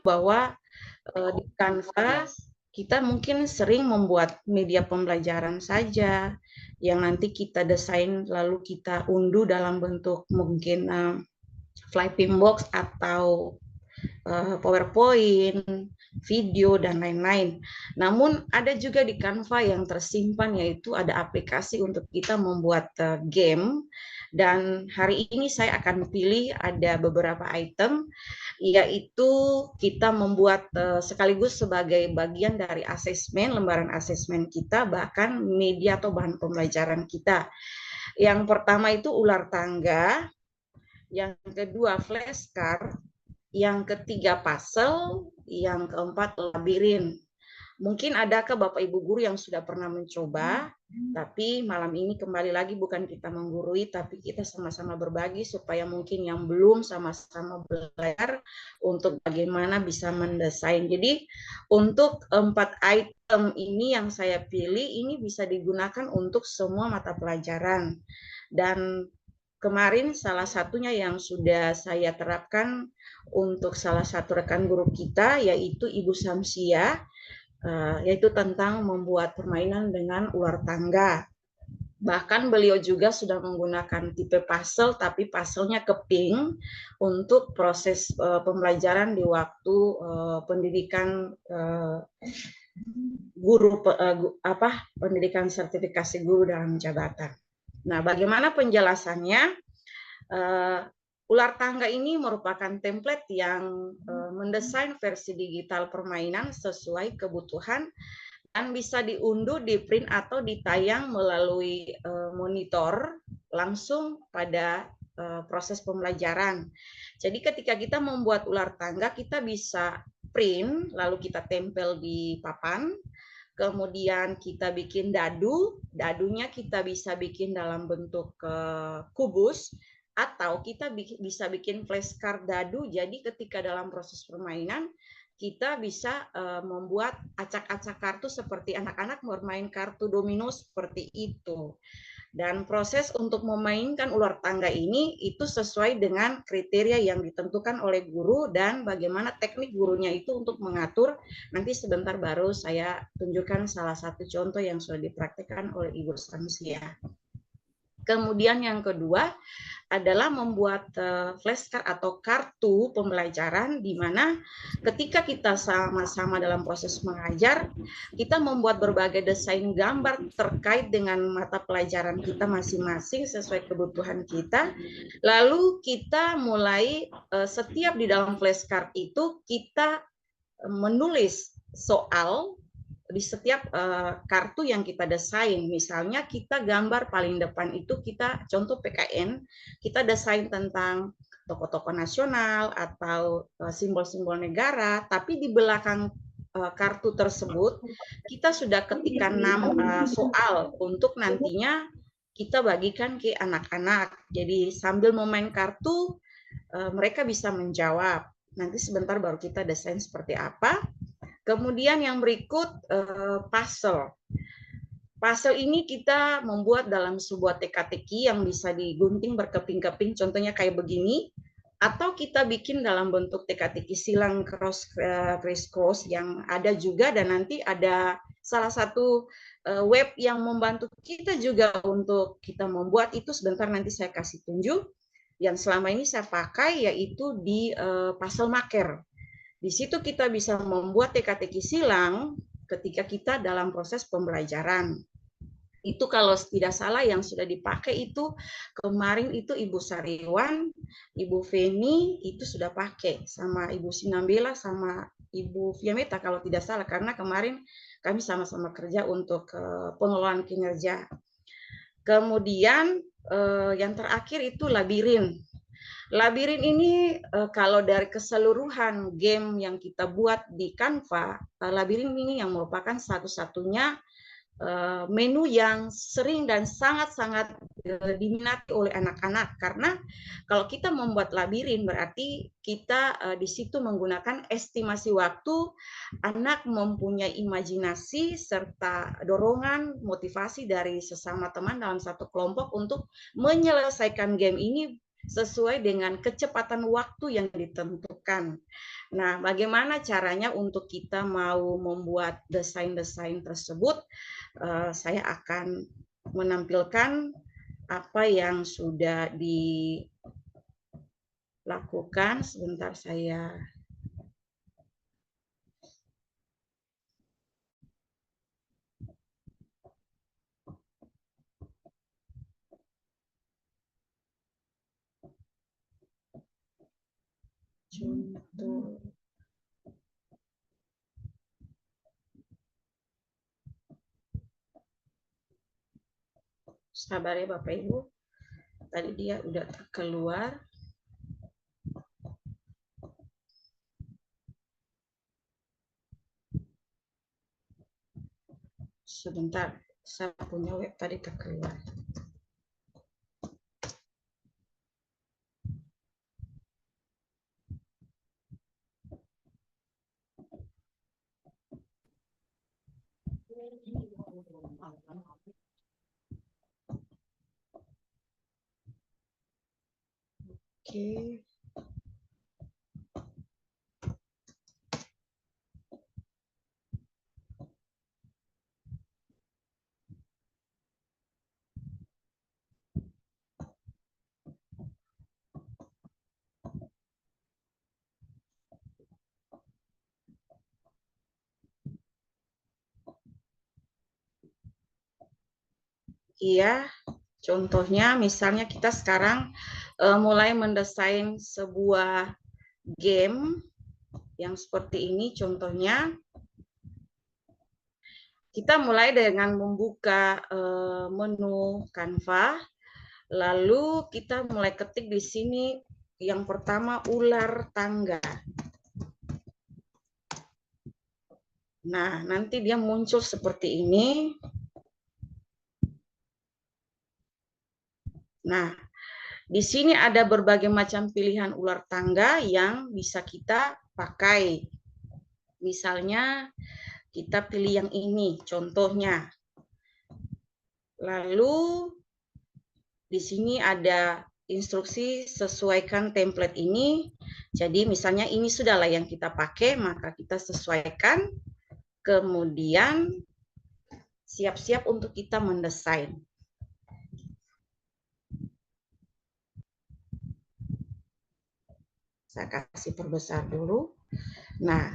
bahwa di Canva kita mungkin sering membuat media pembelajaran saja yang nanti kita desain lalu kita unduh dalam bentuk mungkin flyping box atau PowerPoint, video, dan lain-lain. Namun ada juga di Canva yang tersimpan, yaitu ada aplikasi untuk kita membuat game. Dan hari ini saya akan pilih ada beberapa item, yaitu kita membuat sekaligus sebagai bagian dari asesmen, lembaran asesmen kita, bahkan media atau bahan pembelajaran kita. Yang pertama itu ular tangga, yang kedua flashcard, yang ketiga puzzle, yang keempat labirin. Mungkin adakah Bapak Ibu guru yang sudah pernah mencoba, tapi malam ini kembali lagi bukan kita menggurui, tapi kita sama-sama berbagi supaya mungkin yang belum sama-sama belajar untuk bagaimana bisa mendesain. Jadi untuk 4 item ini yang saya pilih, ini bisa digunakan untuk semua mata pelajaran. Dan kemarin salah satunya yang sudah saya terapkan untuk salah satu rekan guru kita, yaitu Ibu Samsia, yaitu tentang membuat permainan dengan ular tangga. Bahkan beliau juga sudah menggunakan tipe puzzle, tapi puzzle-nya keping untuk proses pembelajaran di waktu pendidikan guru pendidikan sertifikasi guru dalam jabatan. Nah, bagaimana penjelasannya? Ular tangga ini merupakan template yang mendesain versi digital permainan sesuai kebutuhan dan bisa diunduh, di print atau ditayang melalui monitor langsung pada proses pembelajaran. Jadi ketika kita membuat ular tangga, kita bisa print lalu kita tempel di papan. Kemudian kita bikin dadu, dadunya kita bisa bikin dalam bentuk kubus, atau kita bisa bikin flashcard dadu, jadi ketika dalam proses permainan kita bisa membuat acak-acak kartu seperti anak-anak bermain kartu domino seperti itu. Dan proses untuk memainkan ular tangga ini itu sesuai dengan kriteria yang ditentukan oleh guru dan bagaimana teknik gurunya itu untuk mengatur. Nanti sebentar baru saya tunjukkan salah satu contoh yang sudah dipraktikkan oleh Ibu Samsia. Kemudian yang kedua adalah membuat flashcard atau kartu pembelajaran, di mana ketika kita sama-sama dalam proses mengajar, kita membuat berbagai desain gambar terkait dengan mata pelajaran kita masing-masing sesuai kebutuhan kita. Lalu kita mulai setiap di dalam flashcard itu kita menulis soal di setiap kartu yang kita desain. Misalnya kita gambar paling depan itu kita contoh PKN, kita desain tentang tokoh-tokoh nasional atau simbol-simbol negara, tapi di belakang kartu tersebut kita sudah ketikkan 6 soal untuk nantinya kita bagikan ke anak-anak. Jadi sambil memain kartu mereka bisa menjawab. Nanti sebentar baru kita desain seperti apa. Kemudian yang berikut puzzle. Puzzle ini kita membuat dalam sebuah teka-teki yang bisa digunting berkeping-keping, contohnya kayak begini, atau kita bikin dalam bentuk teka-teki silang criss-cross yang ada juga, dan nanti ada salah satu web yang membantu kita juga untuk kita membuat itu, sebentar nanti saya kasih tunjuk. Yang selama ini saya pakai yaitu di puzzle maker. Di situ kita bisa membuat teka-teki silang ketika kita dalam proses pembelajaran. Itu kalau tidak salah yang sudah dipakai itu kemarin itu Ibu Sariwan, Ibu Feni itu sudah pakai, sama Ibu Sinambela sama Ibu Fiameta kalau tidak salah, karena kemarin kami sama-sama kerja untuk pengelolaan kinerja. Kemudian yang terakhir itu labirin. Labirin ini kalau dari keseluruhan game yang kita buat di Canva, labirin ini yang merupakan satu-satunya menu yang sering dan sangat-sangat diminati oleh anak-anak, karena kalau kita membuat labirin berarti kita di situ menggunakan estimasi waktu, anak mempunyai imajinasi serta dorongan motivasi dari sesama teman dalam satu kelompok untuk menyelesaikan game ini sesuai dengan kecepatan waktu yang ditentukan. Nah, bagaimana caranya untuk kita mau membuat desain-desain tersebut? Saya akan menampilkan apa yang sudah dilakukan. Sebentar, saya contoh. Sabar ya Bapak Ibu. Tadi dia udah keluar. Sebentar, saya punya web tadi keluar. Oke. Iya, contohnya misalnya kita sekarang mulai mendesain sebuah game yang seperti ini. Contohnya kita mulai dengan membuka menu Canva, lalu kita mulai ketik di sini yang pertama ular tangga. Nah, nanti dia muncul seperti ini. Nah, di sini ada berbagai macam pilihan ular tangga yang bisa kita pakai. Misalnya kita pilih yang ini, contohnya. Lalu di sini ada instruksi sesuaikan template ini. Jadi misalnya ini sudahlah yang kita pakai, maka kita sesuaikan. Kemudian siap-siap untuk kita mendesain. Saya kasih perbesar dulu. Nah,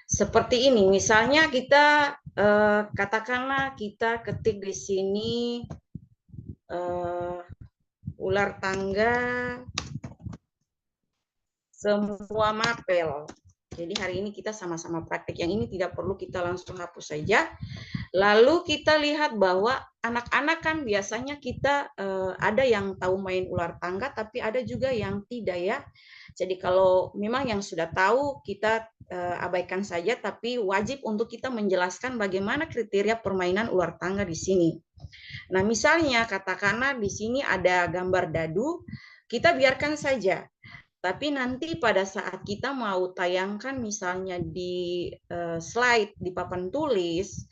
seperti ini. Misalnya kita katakanlah kita ketik di sini ular tangga semua mapel. Jadi hari ini kita sama-sama praktik. Yang ini tidak perlu kita langsung hapus saja. Lalu kita lihat bahwa anak-anak kan biasanya kita ada yang tahu main ular tangga, tapi ada juga yang tidak ya. Jadi kalau memang yang sudah tahu kita abaikan saja, tapi wajib untuk kita menjelaskan bagaimana kriteria permainan ular tangga di sini. Nah, misalnya katakanlah di sini ada gambar dadu, kita biarkan saja. Tapi nanti pada saat kita mau tayangkan misalnya di slide, di papan tulis,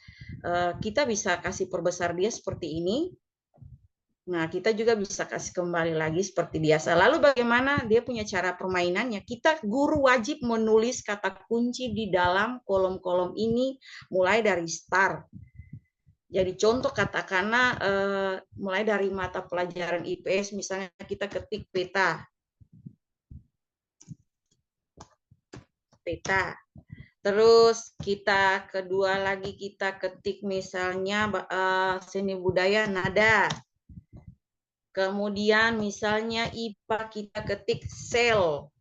kita bisa kasih perbesar dia seperti ini. Nah, kita juga bisa kasih kembali lagi seperti biasa. Lalu bagaimana dia punya cara permainannya? Kita guru wajib menulis kata kunci di dalam kolom-kolom ini mulai dari start. Jadi contoh katakanlah mulai dari mata pelajaran IPS, misalnya kita ketik peta. Terus kita kedua lagi kita ketik misalnya seni budaya nada. Kemudian misalnya IPA kita ketik sel.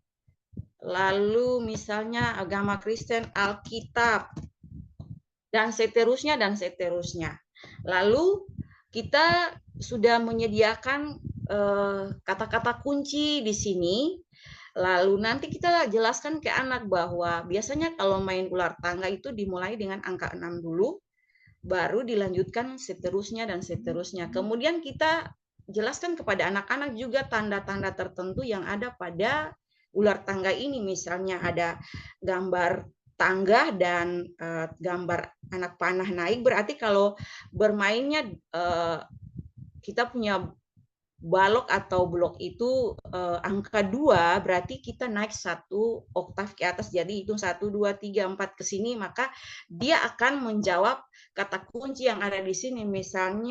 Lalu misalnya agama Kristen Alkitab. Dan seterusnya dan seterusnya. Lalu kita sudah menyediakan kata-kata kunci di sini. Lalu nanti kita jelaskan ke anak bahwa biasanya kalau main ular tangga itu dimulai dengan angka 6 dulu, baru dilanjutkan seterusnya dan seterusnya. Kemudian kita jelaskan kepada anak-anak juga tanda-tanda tertentu yang ada pada ular tangga ini. Misalnya ada gambar tangga dan gambar anak panah naik, berarti kalau bermainnya kita punya balok atau blok itu angka 2, berarti kita naik 1 oktav ke atas. Jadi hitung 1, 2, 3, 4 ke sini, maka dia akan menjawab kata kunci yang ada di sini. Misalnya